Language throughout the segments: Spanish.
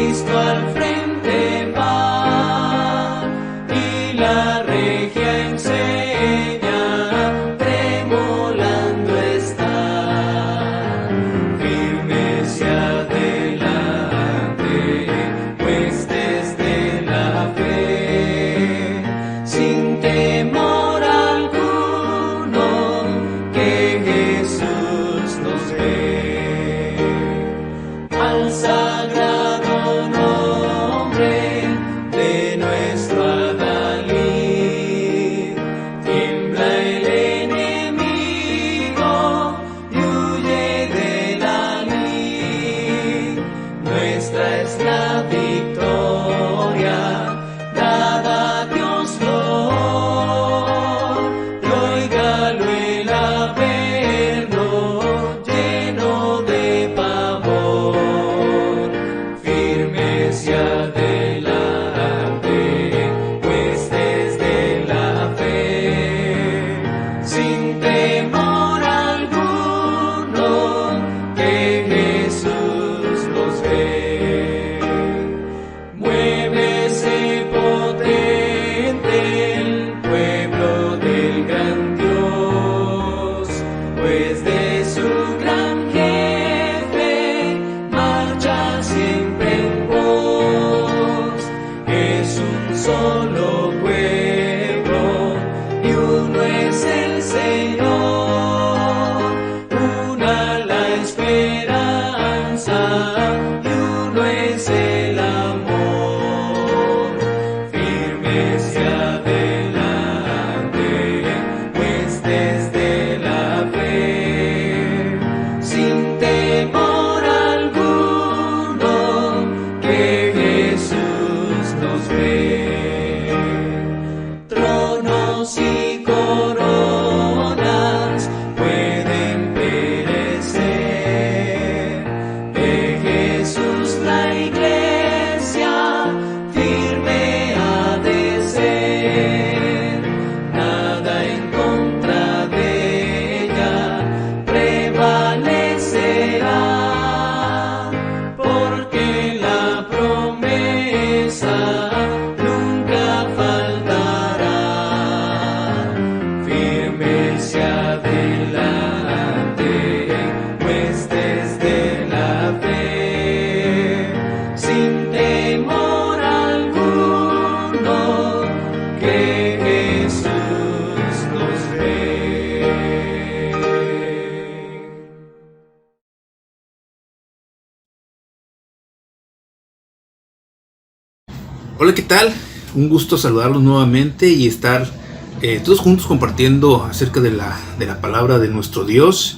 Cristo al frente va y la regia enseña, tremolando está, firme hacia adelante, pues desde la fe, sin temor alguno, que Jesús nos ve. Al sagrado nombre de nuestro Adalid, tiembla el enemigo y huye de la lid. Nuestra es la victoria, dada a Dios Lord, y óigalo el averno, lleno de pavor, firme hacia adelante, pues desde la fe, sin temor alguno, que Jesús nos ve. Muévese potente el pueblo del gran Dios, pues de su gran jefe marcha siempre en pos. Es un solo pueblo y uno es el Señor, una la esperanza y uno es el amor. Firme hacia adelante, pues desde la fe, sin temor alguno, que Jesús nos ve. Tronos y coronas pueden perecer, de Jesús la iglesia firme ha de ser. Nada en contra de ella prevalecerá, porque la promesa nunca faltará. Firme hacia adelante, pues desde la fe, sin temor alguno, que Jesús nos ve. Hola, ¿qué tal? Un gusto saludarlos nuevamente y estar todos juntos compartiendo acerca de la palabra de nuestro Dios.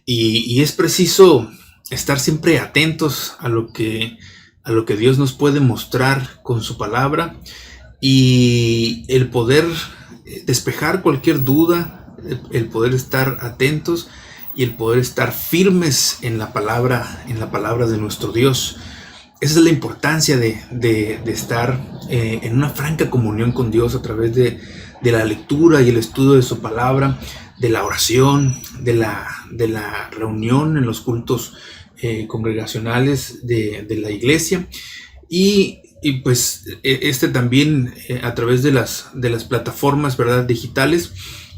Y es preciso estar siempre atentos a lo que Dios nos puede mostrar con su palabra, y el poder despejar cualquier duda, el poder estar atentos y el poder estar firmes en la palabra de nuestro Dios. Esa es la importancia de estar en una franca comunión con Dios a través de la lectura y el estudio de su palabra, de la oración, de la reunión en los cultos congregacionales de la iglesia, y pues también a través de las plataformas, ¿verdad?, digitales,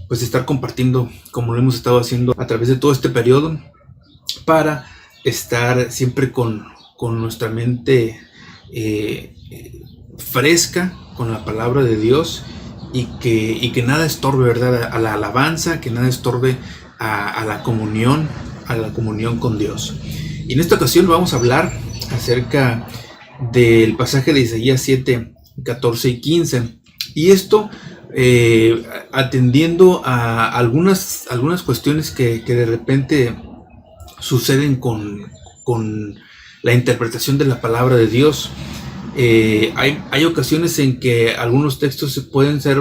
pues estar compartiendo como lo hemos estado haciendo a través de todo este periodo, para estar siempre con nuestra mente fresca con la palabra de Dios, y que nada estorbe, ¿verdad?, a la alabanza, que nada estorbe a la comunión con Dios. Y en esta ocasión vamos a hablar acerca del pasaje de Isaías 7, 14 y 15. Y esto atendiendo a algunas cuestiones que de repente suceden con la interpretación de la palabra de Dios. Hay ocasiones en que algunos textos pueden ser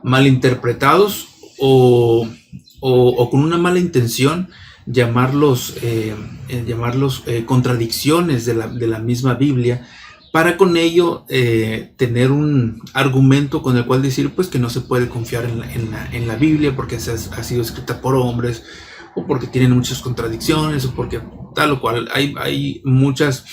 malinterpretados o con una mala intención llamarlos contradicciones de la misma Biblia, para con ello tener un argumento con el cual decir pues que no se puede confiar en la Biblia porque ha sido escrita por hombres, o porque tienen muchas contradicciones, o porque tal o cual. Hay muchas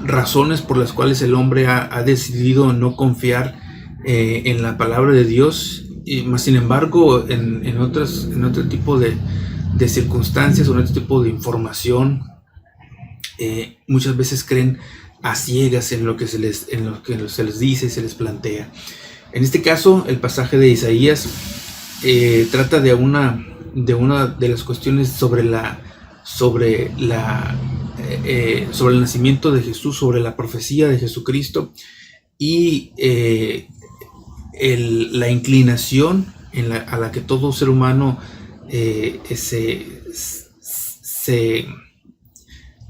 razones por las cuales el hombre ha decidido no confiar en la palabra de Dios, y más sin embargo en otro tipo de circunstancias o en otro tipo de información, muchas veces creen a ciegas en lo que se les dice, se les plantea. En este caso, el pasaje de Isaías trata de una de las cuestiones sobre el nacimiento de Jesús, sobre la profecía de Jesucristo y la inclinación a la que todo ser humano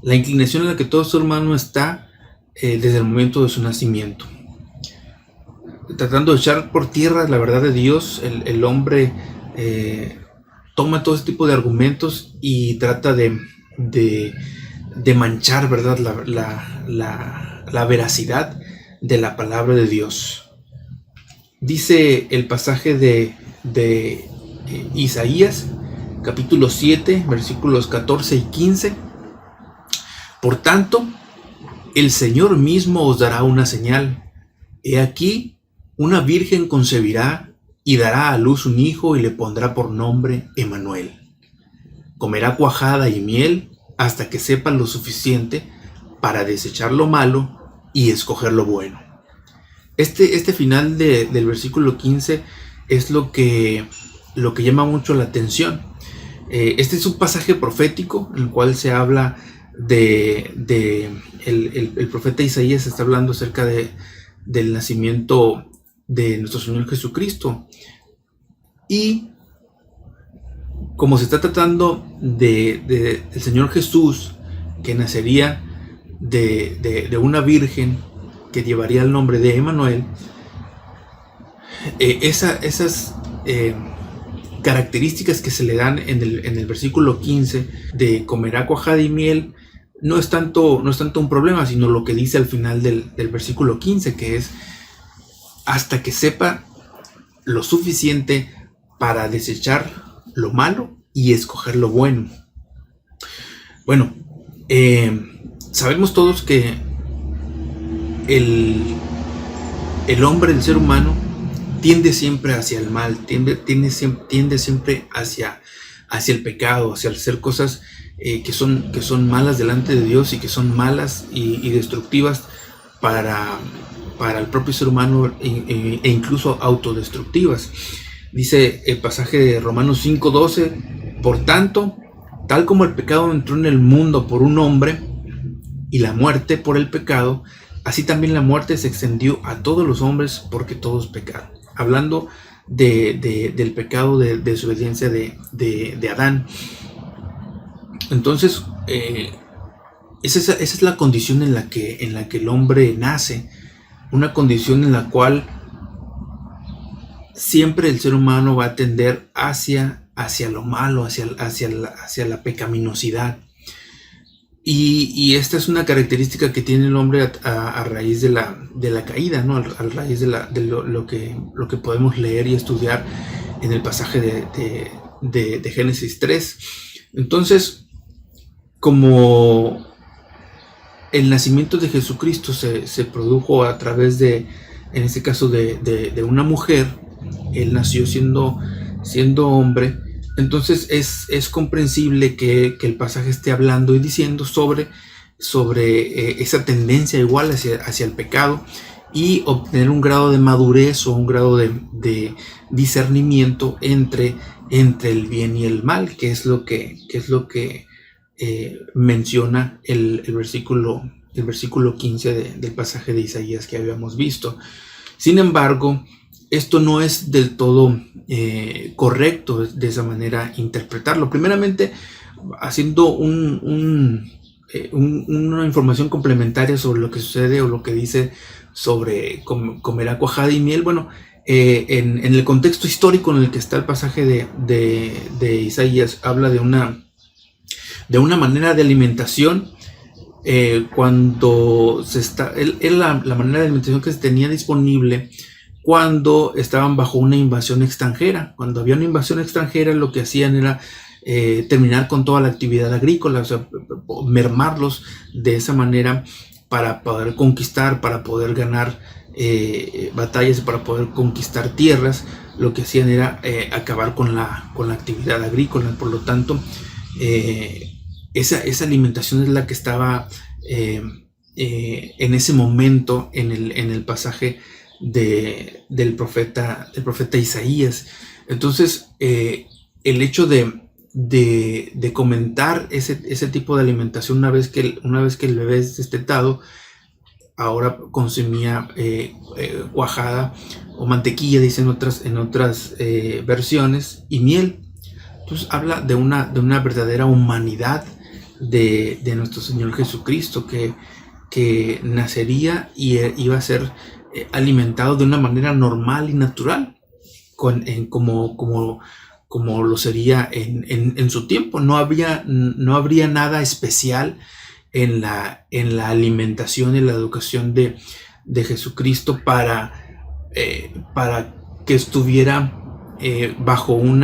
la inclinación en la que todo ser humano está desde el momento de su nacimiento. Tratando de echar por tierra la verdad de Dios, el hombre toma todo ese tipo de argumentos y trata de manchar, ¿verdad?, la veracidad de la palabra de Dios. Dice el pasaje de Isaías, capítulo 7, versículos 14 y 15. Por tanto, el Señor mismo os dará una señal. He aquí, una virgen concebirá y dará a luz un hijo y le pondrá por nombre Emmanuel. Comerá cuajada y miel hasta que sepa lo suficiente para desechar lo malo y escoger lo bueno. Este final del versículo 15 es lo que llama mucho la atención. Este es un pasaje profético en el cual se habla el profeta Isaías está hablando acerca del nacimiento de nuestro Señor Jesucristo, y como se está tratando del Señor Jesús, que nacería de una virgen que llevaría el nombre de Emmanuel, esas características que se le dan en el versículo 15 de comerá cuajada y miel no es tanto un problema, sino lo que dice al final del versículo 15, que es hasta que sepa lo suficiente para desechar lo malo y escoger lo bueno. Bueno, sabemos todos que el hombre, el ser humano, tiende siempre hacia el mal, tiende siempre hacia el pecado, hacia hacer cosas que son malas delante de Dios y que son malas y destructivas para el propio ser humano e incluso autodestructivas. Dice el pasaje de Romanos 5:12, por tanto, tal como el pecado entró en el mundo por un hombre y la muerte por el pecado, así también la muerte se extendió a todos los hombres porque todos pecaron. Hablando del pecado de desobediencia de Adán. Entonces, esa es la condición en la que el hombre nace, una condición en la cual siempre el ser humano va a tender hacia lo malo, hacia la pecaminosidad. Y esta es una característica que tiene el hombre a raíz de la caída, ¿no? A raíz de lo que podemos leer y estudiar en el pasaje de Génesis 3. Entonces, como el nacimiento de Jesucristo se produjo a través en este caso de una mujer, él nació siendo hombre. Entonces es comprensible que el pasaje esté hablando y diciendo sobre esa tendencia igual hacia el pecado y obtener un grado de madurez o un grado de discernimiento entre el bien y el mal, que es lo que menciona el versículo 15 del pasaje de Isaías que habíamos visto. Sin embargo, esto no es del todo correcto de esa manera interpretarlo. Primeramente, haciendo una información complementaria sobre lo que sucede o lo que dice sobre comerá cuajada y miel. Bueno, en el contexto histórico en el que está el pasaje de Isaías, habla de una manera de alimentación cuando la manera de alimentación que se tenía disponible cuando estaban bajo una invasión extranjera. Cuando había una invasión extranjera, lo que hacían era terminar con toda la actividad agrícola, o sea, mermarlos de esa manera para poder conquistar, para poder ganar batallas, para poder conquistar tierras. Lo que hacían era acabar con la actividad agrícola. Por lo tanto, esa alimentación es la que estaba en ese momento en el pasaje del profeta Isaías. Entonces, el hecho de comentar ese tipo de alimentación una vez que el bebé es destetado, ahora consumía cuajada o mantequilla, dicen en otras versiones, y miel. Entonces habla de una verdadera humanidad de nuestro Señor Jesucristo, que nacería y iba a ser alimentado de una manera normal y natural, como lo sería en su tiempo. No habría nada especial en la alimentación y la educación de Jesucristo para que estuviera bajo un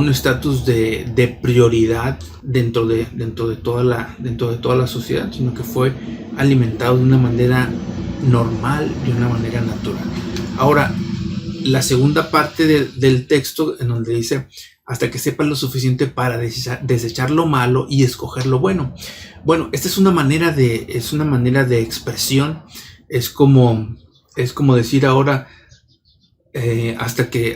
estatus de prioridad dentro de toda la sociedad, sino que fue alimentado de una manera normal, de una manera natural. Ahora, la segunda parte del texto, en donde dice: hasta que sepas lo suficiente para desechar lo malo y escoger lo bueno. Bueno, esta es una manera de expresión. Es como decir ahora, hasta que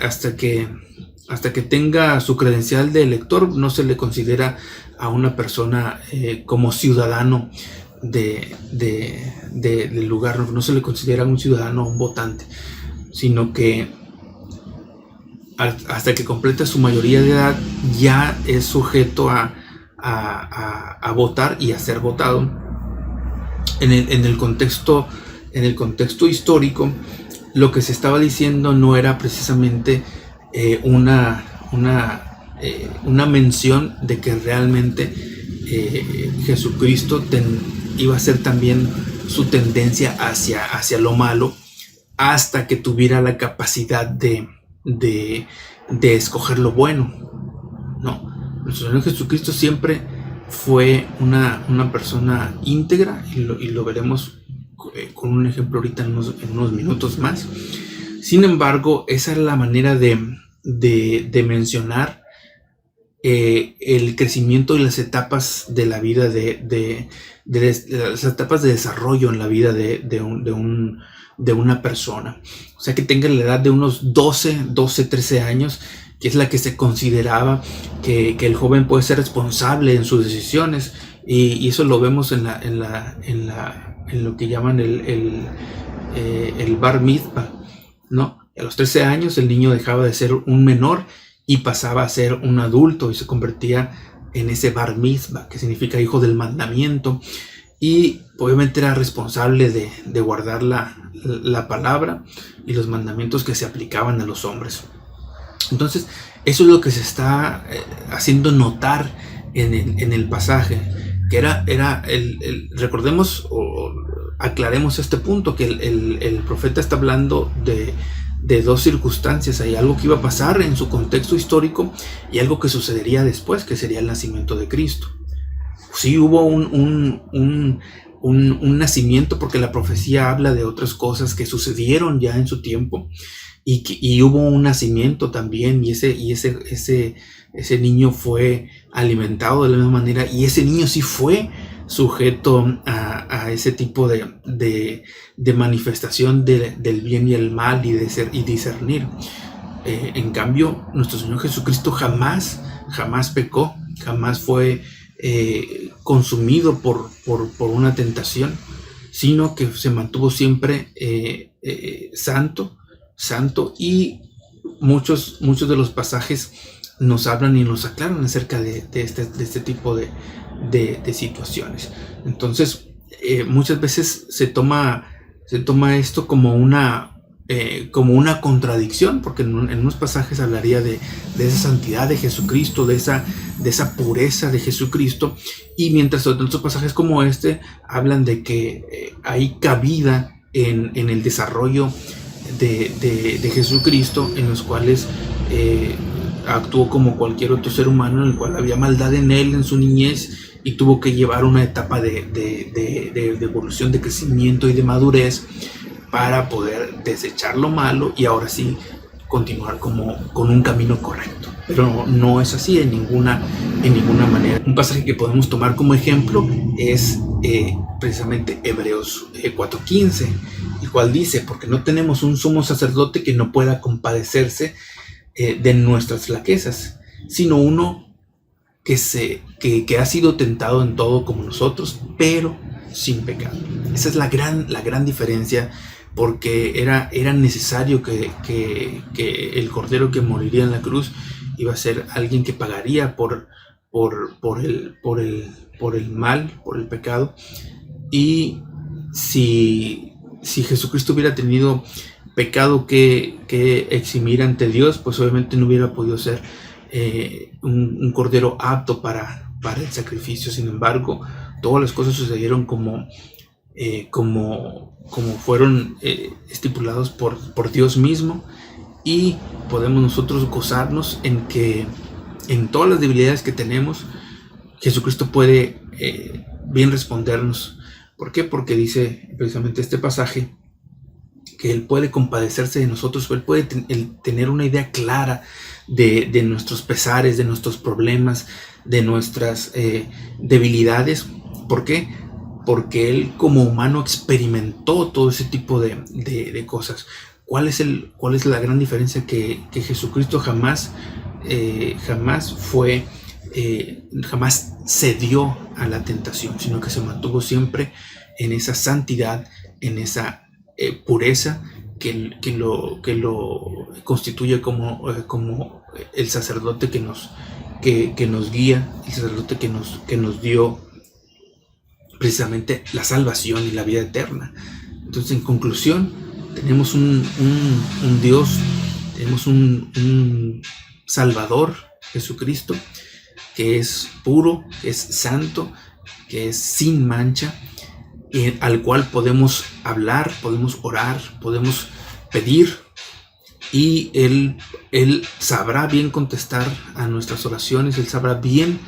tenga su credencial de elector, no se le considera a una persona como ciudadano del lugar, no se le considera un ciudadano, un votante, sino que hasta que complete su mayoría de edad ya es sujeto a votar y a ser votado. En el contexto histórico, lo que se estaba diciendo no era precisamente una mención de que realmente Jesucristo iba a ser también su tendencia hacia lo malo, hasta que tuviera la capacidad de escoger lo bueno. No, nuestro Señor Jesucristo siempre fue una persona íntegra, y lo veremos con un ejemplo ahorita en unos minutos más. Sin embargo, esa es la manera de mencionar el crecimiento y las etapas de la vida, de las etapas de desarrollo en la vida de una persona. O sea, que tenga la edad de unos 12, 13 años, que es la que se consideraba que el joven puede ser responsable en sus decisiones, y eso lo vemos en lo que llaman el bar mitzvah, ¿no? A los 13 años el niño dejaba de ser un menor y pasaba a ser un adulto, y se convertía en ese bar mitzvah, que significa hijo del mandamiento, y obviamente era responsable de guardar la palabra y los mandamientos que se aplicaban a los hombres. Entonces, eso es lo que se está haciendo notar en el pasaje, que era recordemos o aclaremos este punto, que el profeta está hablando de dos circunstancias. Hay algo que iba a pasar en su contexto histórico y algo que sucedería después, que sería el nacimiento de Cristo. Sí hubo un nacimiento, porque la profecía habla de otras cosas que sucedieron ya en su tiempo, y hubo un nacimiento también, y ese niño fue alimentado de la misma manera, y ese niño sí fue sujeto a ese tipo de manifestación del bien y el mal, y discernir. En cambio, nuestro Señor Jesucristo jamás pecó, jamás fue consumido por una tentación, sino que se mantuvo siempre santo, y muchos de los pasajes nos hablan y nos aclaran acerca de este tipo de situaciones. Entonces, muchas veces se toma esto como una contradicción, porque en unos pasajes hablaría de esa santidad de Jesucristo, de esa pureza de Jesucristo, y mientras otros pasajes como este hablan de que hay cabida en el desarrollo de Jesucristo, en los cuales actuó como cualquier otro ser humano, en el cual había maldad en él en su niñez y tuvo que llevar una etapa de evolución, de crecimiento y de madurez para poder desechar lo malo y ahora sí continuar con un camino correcto. Pero no es así en ninguna manera. Un pasaje que podemos tomar como ejemplo es precisamente Hebreos 4:15, el cual dice: porque no tenemos un sumo sacerdote que no pueda compadecerse de nuestras flaquezas, sino uno que ha sido tentado en todo como nosotros, pero sin pecado. Esa es la gran diferencia, porque era necesario que el cordero que moriría en la cruz iba a ser alguien que pagaría por el mal, por el pecado. Y si Jesucristo hubiera tenido pecado que eximir ante Dios, pues obviamente no hubiera podido ser un cordero apto para el sacrificio. Sin embargo, todas las cosas sucedieron como fueron estipulados por Dios mismo, y podemos nosotros gozarnos en que en todas las debilidades que tenemos, Jesucristo puede bien respondernos. ¿Por qué? Porque dice precisamente este pasaje que Él puede compadecerse de nosotros, Él puede tener una idea clara de nuestros pesares, de nuestros problemas, de nuestras debilidades. ¿Por qué? Porque Él como humano experimentó todo ese tipo de cosas. ¿Cuál es la gran diferencia? Que Jesucristo jamás cedió a la tentación, sino que se mantuvo siempre en esa santidad, en esa pureza que lo constituye como el sacerdote que nos guía, el sacerdote que nos dio precisamente la salvación y la vida eterna. Entonces, en conclusión, tenemos un Dios, tenemos un Salvador, Jesucristo, que es puro, que es santo, que es sin mancha, y al cual podemos hablar, podemos orar, podemos pedir, y Él sabrá bien contestar a nuestras oraciones. Él sabrá bien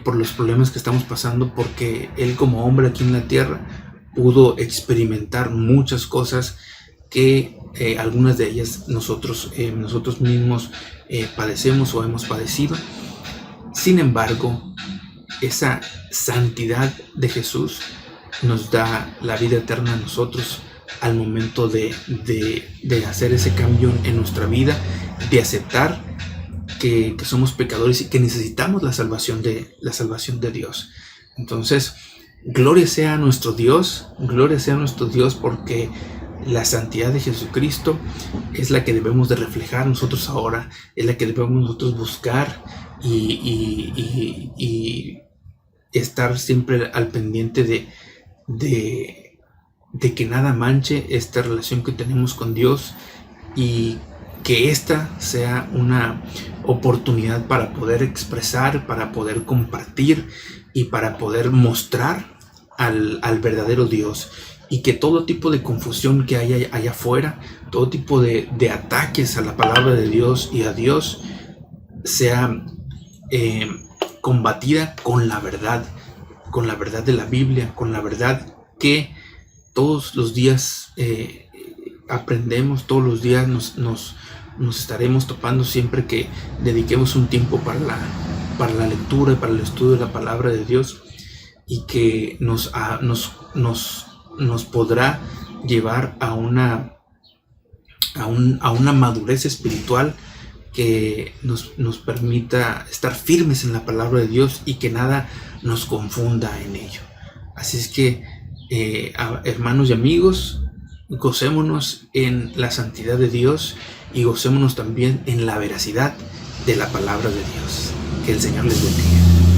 por los problemas que estamos pasando, porque Él como hombre aquí en la tierra pudo experimentar muchas cosas que algunas de ellas nosotros mismos padecemos o hemos padecido. Sin embargo, esa santidad de Jesús nos da la vida eterna a nosotros al momento de hacer ese cambio en nuestra vida, de aceptar que somos pecadores y que necesitamos la salvación de Dios. Entonces, gloria sea a nuestro Dios, porque la santidad de Jesucristo es la que debemos de reflejar nosotros ahora, es la que debemos nosotros buscar y estar siempre al pendiente de que nada manche esta relación que tenemos con Dios, y que esta sea una oportunidad para poder expresar, para poder compartir y para poder mostrar al verdadero Dios, y que todo tipo de confusión que haya allá afuera, todo tipo de ataques a la palabra de Dios y a Dios, sea combatida con la verdad de la Biblia, con la verdad que todos los días aprendemos, todos los días nos estaremos topando siempre que dediquemos un tiempo para la lectura y para el estudio de la palabra de Dios, y que nos podrá llevar a una madurez espiritual que nos permita estar firmes en la palabra de Dios y que nada nos confunda en ello. Así es que, hermanos y amigos, gocémonos en la santidad de Dios y gocémonos también en la veracidad de la palabra de Dios. Que el Señor les bendiga.